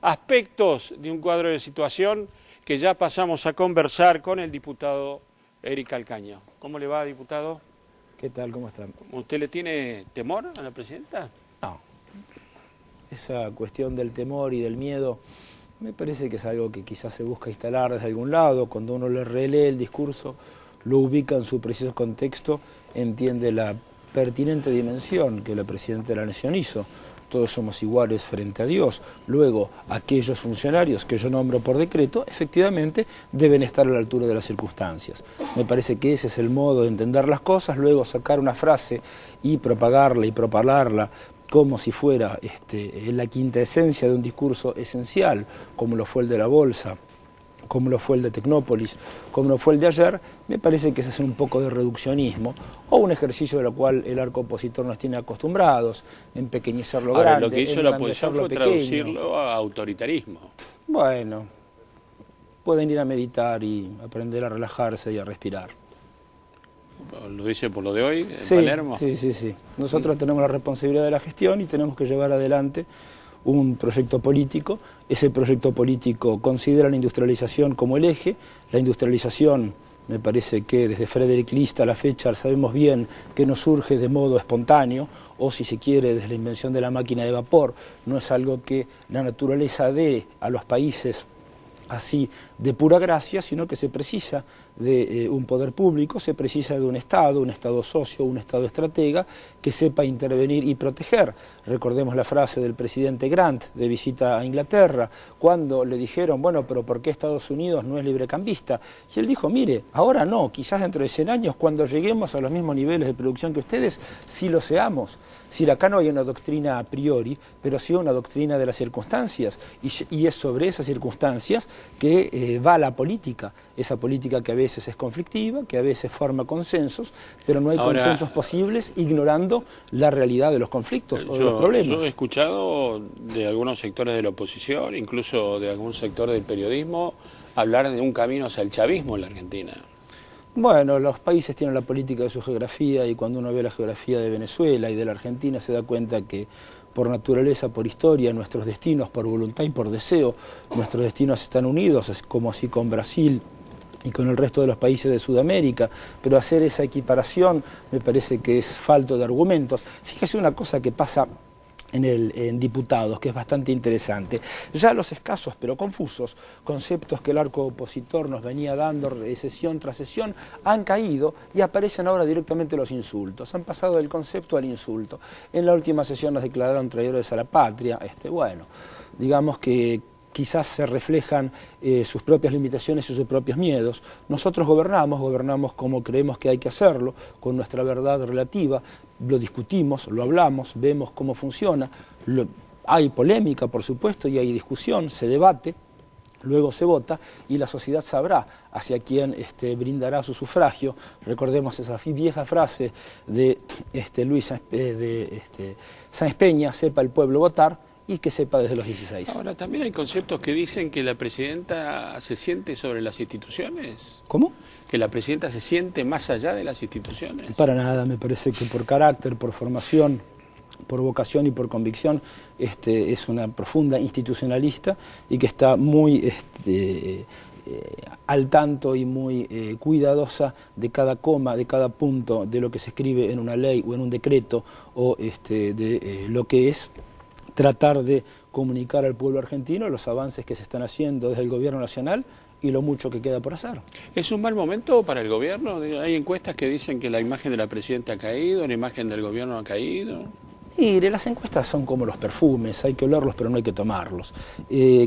Aspectos de un cuadro de situación que ya pasamos a conversar con el diputado Eric Calcaño. ¿Cómo le va, diputado? ¿Qué tal? ¿Cómo están? ¿Usted le tiene temor a la presidenta? No. Esa cuestión del temor y del miedo me parece que es algo que quizás se busca instalar desde algún lado. Cuando uno le relee el discurso, lo ubica en su preciso contexto, entiende la pertinente dimensión que la Presidenta de la Nación hizo. Todos somos iguales frente a Dios. Luego, aquellos funcionarios que yo nombro por decreto, efectivamente, deben estar a la altura de las circunstancias. Me parece que ese es el modo de entender las cosas. Luego, sacar una frase y propagarla y propalarla como si fuera la quinta esencia de un discurso esencial, como lo fue el de la Bolsa, como lo fue el de Tecnópolis, como lo fue el de ayer, me parece que ese es un poco de reduccionismo o un ejercicio de lo cual el arco opositor nos tiene acostumbrados, empequeñecer lo grande, lo que hizo la oposición fue traducirlo a autoritarismo. Bueno, pueden ir a meditar y aprender a relajarse y a respirar. ¿Lo dice por lo de hoy, en sí, Palermo? Sí. Nosotros tenemos la responsabilidad de la gestión y tenemos que llevar adelante un proyecto político. Ese proyecto político considera la industrialización como el eje. La industrialización, me parece que desde Frederick List a la fecha sabemos bien que no surge de modo espontáneo, o si se quiere desde la invención de la máquina de vapor. No es algo que la naturaleza dé a los países así de pura gracia, sino que se precisa de un poder público, se precisa de un Estado socio, un Estado estratega, que sepa intervenir y proteger. Recordemos la frase del presidente Grant de visita a Inglaterra, cuando le dijeron, bueno, pero ¿por qué Estados Unidos no es librecambista? Y él dijo, mire, ahora no, quizás dentro de 100 años, cuando lleguemos a los mismos niveles de producción que ustedes, sí lo seamos. Si acá no hay una doctrina a priori, pero sí una doctrina de las circunstancias, y es sobre esas circunstancias que va la política, esa política que a veces es conflictiva, que a veces forma consensos, pero no hay consensos posibles ignorando la realidad de los conflictos o de los problemas. Yo he escuchado de algunos sectores de la oposición, incluso de algún sector del periodismo, hablar de un camino hacia el chavismo en la Argentina. Bueno, los países tienen la política de su geografía y cuando uno ve la geografía de Venezuela y de la Argentina se da cuenta que por naturaleza, por historia, nuestros destinos, por voluntad y por deseo, nuestros destinos están unidos, es como así con Brasil y con el resto de los países de Sudamérica, pero hacer esa equiparación me parece que es falto de argumentos. Fíjese una cosa que pasa en diputados, que es bastante interesante. Ya los escasos pero confusos conceptos que el arco opositor nos venía dando sesión tras sesión han caído y aparecen ahora directamente los insultos. Han pasado del concepto al insulto. En la última sesión nos declararon traidores a la patria. Bueno, digamos que quizás se reflejan sus propias limitaciones y sus propios miedos. Nosotros gobernamos como creemos que hay que hacerlo, con nuestra verdad relativa, lo discutimos, lo hablamos, vemos cómo funciona, hay polémica, por supuesto, y hay discusión, se debate, luego se vota y la sociedad sabrá hacia quién brindará su sufragio. Recordemos esa vieja frase de Luis Sáenz Peña, sepa el pueblo votar, y que sepa desde los 16. Ahora, también hay conceptos que dicen que la presidenta se siente sobre las instituciones. ¿Cómo? Que la presidenta se siente más allá de las instituciones. Para nada, me parece que por carácter, por formación, por vocación y por convicción, es una profunda institucionalista y que está muy al tanto y muy cuidadosa de cada coma, de cada punto de lo que se escribe en una ley o en un decreto o de lo que es tratar de comunicar al pueblo argentino los avances que se están haciendo desde el gobierno nacional y lo mucho que queda por hacer. ¿Es un mal momento para el gobierno? Hay encuestas que dicen que la imagen de la presidenta ha caído, la imagen del gobierno ha caído. Y las encuestas son como los perfumes, hay que olerlos pero no hay que tomarlos.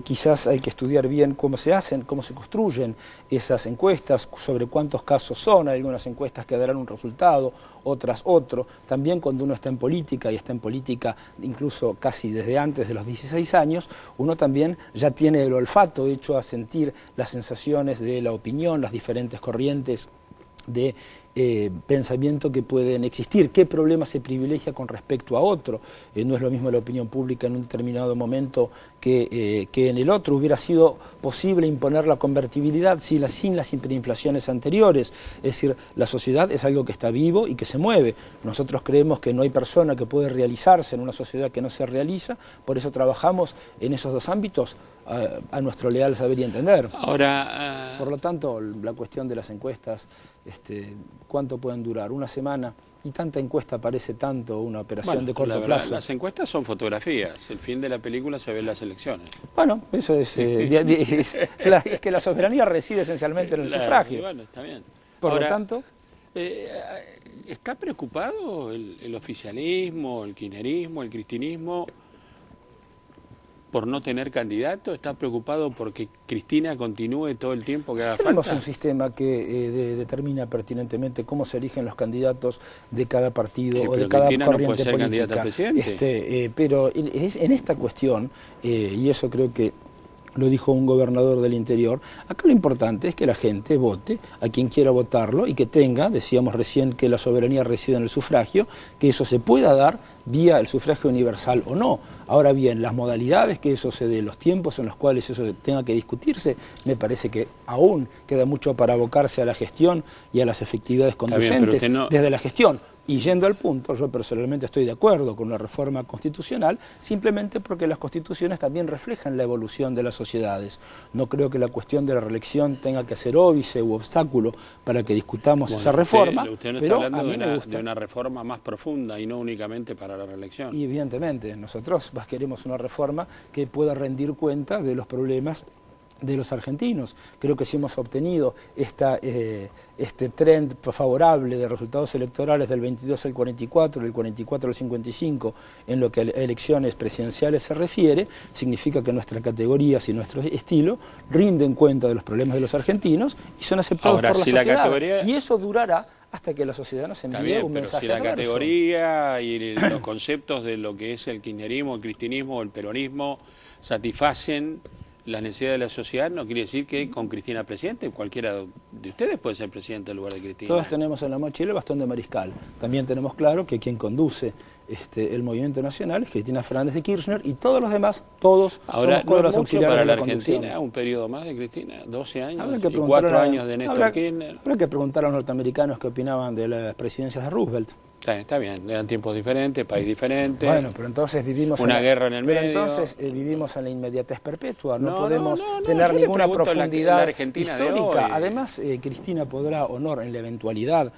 Quizás hay que estudiar bien cómo se hacen, cómo se construyen esas encuestas, sobre cuántos casos son. Hay algunas encuestas que darán un resultado, otras otro. También cuando uno está en política, y está en política incluso casi desde antes de los 16 años, uno también ya tiene el olfato hecho a sentir las sensaciones de la opinión, las diferentes corrientes de pensamiento que pueden existir, qué problema se privilegia con respecto a otro. No es lo mismo la opinión pública en un determinado momento que en el otro. Hubiera sido posible imponer la convertibilidad sin las hiperinflaciones anteriores. Es decir, la sociedad es algo que está vivo y que se mueve. Nosotros creemos que no hay persona que puede realizarse en una sociedad que no se realiza, por eso trabajamos en esos dos ámbitos a nuestro leal saber y entender. Ahora, por lo tanto, la cuestión de las encuestas, ¿cuánto pueden durar? ¿Una semana? Y tanta encuesta parece tanto una operación de corto plazo. Las encuestas son fotografías, el fin de la película se ve en las elecciones. Bueno, eso es, es que la soberanía reside esencialmente en el sufragio. Bueno, está bien. Por lo tanto... ¿Está preocupado el oficialismo, el kirchnerismo, el cristinismo por no tener candidato? ¿Está preocupado porque Cristina continúe todo el tiempo que haga falta? Tenemos un sistema que determina pertinentemente cómo se eligen los candidatos de cada partido o de cada Cristina corriente no puede ser política. Candidata a presidente. Pero en esta cuestión, y eso creo que lo dijo un gobernador del interior, acá lo importante es que la gente vote a quien quiera votarlo y que tenga, decíamos recién que la soberanía reside en el sufragio, que eso se pueda dar vía el sufragio universal o no. Ahora bien, las modalidades que eso se dé, los tiempos en los cuales eso tenga que discutirse, me parece que aún queda mucho para abocarse a la gestión y a las efectividades conducentes desde la gestión. Y yendo al punto, yo personalmente estoy de acuerdo con la reforma constitucional, simplemente porque las constituciones también reflejan la evolución de las sociedades. No creo que la cuestión de la reelección tenga que ser óbice u obstáculo para que discutamos esa reforma, usted no pero está hablando de una reforma más profunda y no únicamente para la reelección. Y evidentemente, nosotros queremos una reforma que pueda rendir cuenta de los problemas de los argentinos. Creo que si hemos obtenido este trend favorable de resultados electorales del 22 al 44, del 44 al 55, en lo que a elecciones presidenciales se refiere, significa que nuestras categorías y nuestro estilo rinden cuenta de los problemas de los argentinos y son aceptados por la sociedad. Y eso durará hasta que la sociedad nos envíe un mensaje pero si la adverso. Categoría y los conceptos de lo que es el kirchnerismo, el cristinismo, el peronismo satisfacen las necesidades de la sociedad, no quiere decir que con Cristina presidente, cualquiera de ustedes puede ser presidente en lugar de Cristina. Todos tenemos en la mochila el bastón de mariscal. También tenemos claro que quien conduce el movimiento nacional es Cristina Fernández de Kirchner y todos los demás, todos ahora, somos cuadros no auxiliares para de la Argentina, conducción. Un periodo más de Cristina, 12 años y 4 años de Néstor Kirchner. Habrá que preguntar a los norteamericanos qué opinaban de las presidencias de Roosevelt. Está bien, eran tiempos diferentes, país diferente. Bueno, pero entonces vivimos una guerra en el medio. Entonces vivimos en la inmediatez perpetua, no podemos tener ninguna profundidad histórica. Además, Cristina podrá o no, en la eventualidad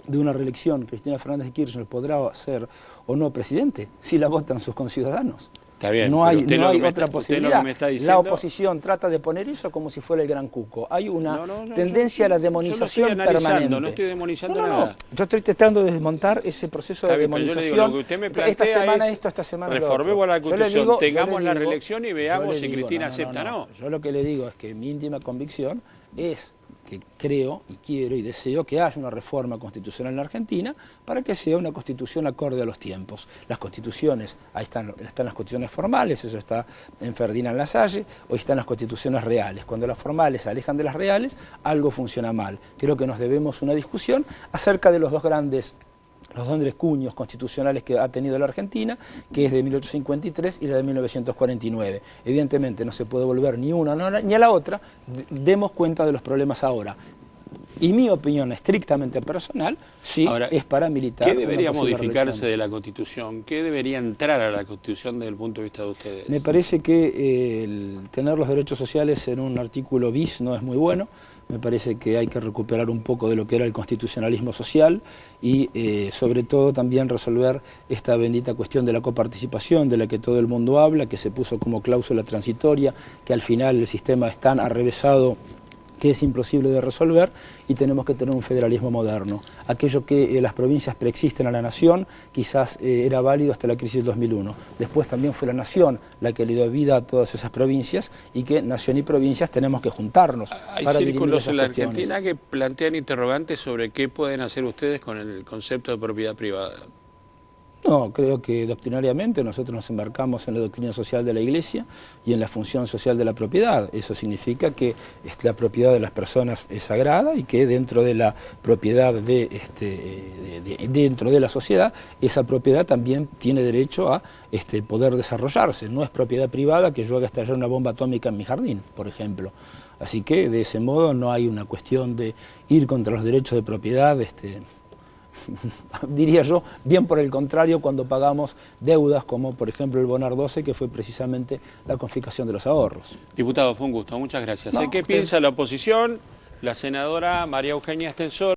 de una reelección, Cristina Fernández de Kirchner podrá ser o no presidente si la votan sus conciudadanos. Está bien, no hay otra posibilidad. La oposición trata de poner eso como si fuera el gran cuco. Hay una tendencia a la demonización permanente. No estoy demonizando nada. Yo estoy tratando de desmontar ese proceso de demonización. Yo le digo, lo que usted me plantea esta semana esto, esta semana reformemos la Constitución, tengamos la reelección y veamos si Cristina acepta o no. Yo lo que le digo es que mi íntima convicción es que creo y quiero y deseo que haya una reforma constitucional en la Argentina para que sea una constitución acorde a los tiempos. Las constituciones, ahí están las constituciones formales, eso está en Ferdinand Lasalle, hoy están las constituciones reales. Cuando las formales se alejan de las reales, algo funciona mal. Creo que nos debemos una discusión acerca de los dos grandes cuños constitucionales que ha tenido la Argentina, que es de 1853 y la de 1949. Evidentemente no se puede volver ni una ni a la otra, demos cuenta de los problemas ahora. Y mi opinión estrictamente personal, sí, ahora, es paramilitar. ¿Qué debería modificarse de la Constitución? ¿Qué debería entrar a la Constitución desde el punto de vista de ustedes? Me parece que el tener los derechos sociales en un artículo bis no es muy bueno. Me parece que hay que recuperar un poco de lo que era el constitucionalismo social y sobre todo también resolver esta bendita cuestión de la coparticipación de la que todo el mundo habla, que se puso como cláusula transitoria, que al final el sistema es tan arrevesado que es imposible de resolver y tenemos que tener un federalismo moderno. Aquello que las provincias preexisten a la nación quizás era válido hasta la crisis del 2001. Después también fue la nación la que le dio vida a todas esas provincias y que nación y provincias tenemos que juntarnos. Hay círculos en la Argentina que plantean interrogantes sobre qué pueden hacer ustedes con el concepto de propiedad privada. No, creo que doctrinariamente nosotros nos embarcamos en la doctrina social de la Iglesia y en la función social de la propiedad. Eso significa que la propiedad de las personas es sagrada y que dentro de la propiedad dentro de la sociedad, esa propiedad también tiene derecho a poder desarrollarse. No es propiedad privada que yo haga estallar una bomba atómica en mi jardín, por ejemplo. Así que de ese modo no hay una cuestión de ir contra los derechos de propiedad, diría yo, bien por el contrario, cuando pagamos deudas como por ejemplo el Bonar 12, que fue precisamente la confiscación de los ahorros. Diputado, fue un gusto, muchas gracias. No, ¿Qué piensa la oposición? La senadora María Eugenia Stensoll.